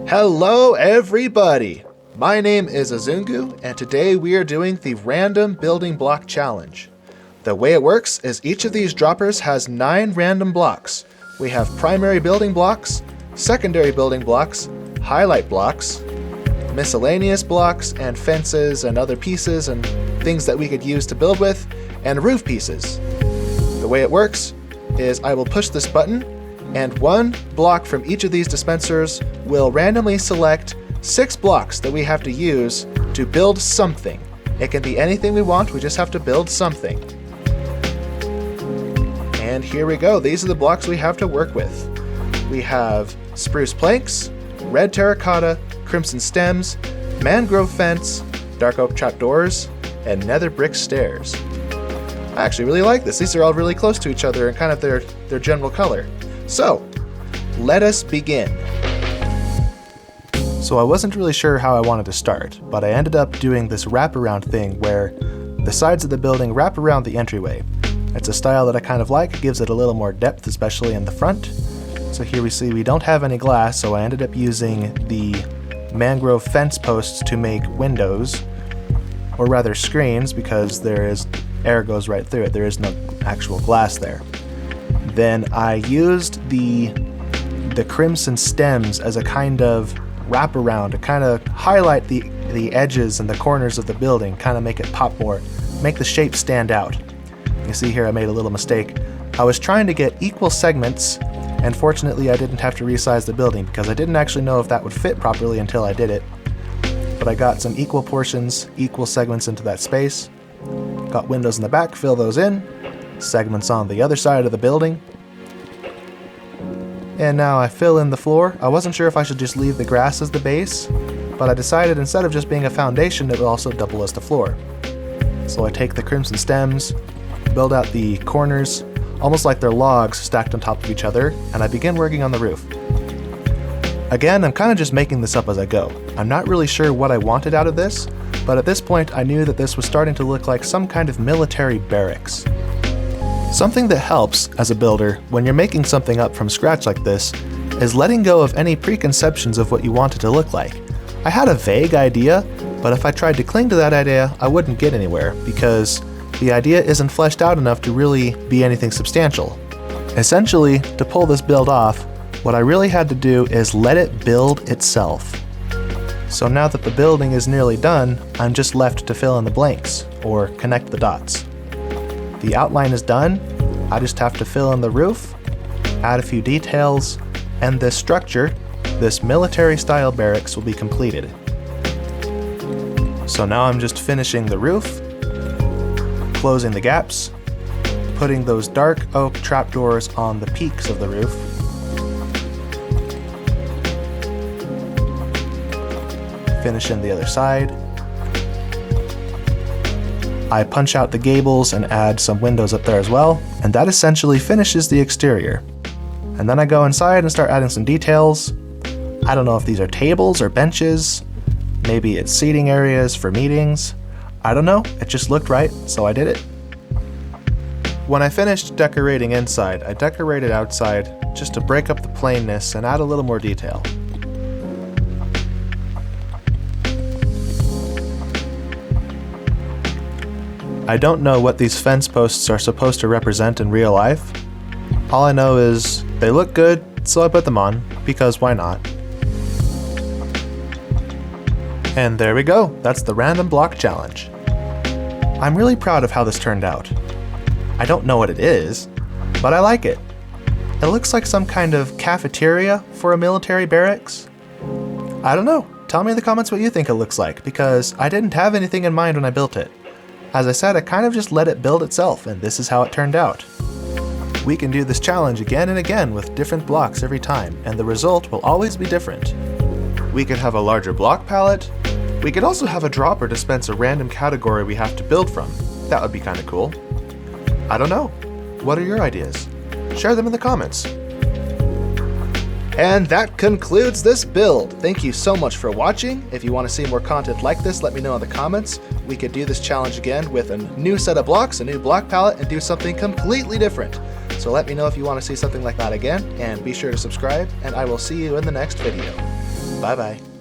Hello everybody! My name is Azungu, and today we are doing the Random Building Block Challenge. The way it works is each of these droppers has 9 random blocks. We have primary building blocks, secondary building blocks, highlight blocks, miscellaneous blocks, and fences and other pieces and things that we could use to build with, and roof pieces. The way it works is I will push this button, and 1 block from each of these dispensers will randomly select 6 blocks that we have to use to build something. It can be anything we want, we just have to build something. And here we go, these are the blocks we have to work with. We have spruce planks, red terracotta, crimson stems, mangrove fence, dark oak trapdoors, and nether brick stairs. I actually really like this. These are all really close to each other and kind of their general color. So, let us begin. So I wasn't really sure how I wanted to start, but I ended up doing this wraparound thing where the sides of the building wrap around the entryway. It's a style that I kind of like, it gives it a little more depth, especially in the front. So here we see we don't have any glass, so I ended up using the mangrove fence posts to make windows, or rather screens, because air goes right through it. There is no actual glass there. Then I used the crimson stems as a kind of wraparound to kind of highlight the edges and the corners of the building, kind of make it pop more, make the shape stand out. You see here I made a little mistake. I was trying to get equal segments, and fortunately I didn't have to resize the building because I didn't actually know if that would fit properly until I did it. But I got some equal portions, equal segments into that space. Got windows in the back, fill those in. Segments on the other side of the building. And now I fill in the floor. I wasn't sure if I should just leave the grass as the base, but I decided instead of just being a foundation, it would also double as the floor. So I take the crimson stems, build out the corners, almost like they're logs stacked on top of each other, and I begin working on the roof. Again, I'm kind of just making this up as I go. I'm not really sure what I wanted out of this, but at this point I knew that this was starting to look like some kind of military barracks. Something that helps as a builder when you're making something up from scratch like this is letting go of any preconceptions of what you want it to look like. I had a vague idea, but if I tried to cling to that idea, I wouldn't get anywhere because the idea isn't fleshed out enough to really be anything substantial. Essentially, to pull this build off, what I really had to do is let it build itself. So now that the building is nearly done, I'm just left to fill in the blanks, or connect the dots. The outline is done, I just have to fill in the roof, add a few details, and this structure, this military-style barracks, will be completed. So now I'm just finishing the roof, closing the gaps, putting those dark oak trapdoors on the peaks of the roof, finishing the other side. I punch out the gables and add some windows up there as well, and that essentially finishes the exterior. And then I go inside and start adding some details. I don't know if these are tables or benches, maybe it's seating areas for meetings. I don't know, it just looked right, so I did it. When I finished decorating inside, I decorated outside just to break up the plainness and add a little more detail. I don't know what these fence posts are supposed to represent in real life. All I know is they look good, so I put them on, because why not? And there we go, that's the Random Block Challenge. I'm really proud of how this turned out. I don't know what it is, but I like it. It looks like some kind of cafeteria for a military barracks. I don't know, tell me in the comments what you think it looks like, because I didn't have anything in mind when I built it. As I said, I kind of just let it build itself, and this is how it turned out. We can do this challenge again and again with different blocks every time, and the result will always be different. We could have a larger block palette. We could also have a dropper dispense a random category we have to build from. That would be kind of cool. I don't know. What are your ideas? Share them in the comments. And that concludes this build. Thank you so much for watching. If you want to see more content like this, let me know in the comments. We could do this challenge again with a new set of blocks, a new block palette, and do something completely different. So let me know if you want to see something like that again, and be sure to subscribe, and I will see you in the next video. Bye bye.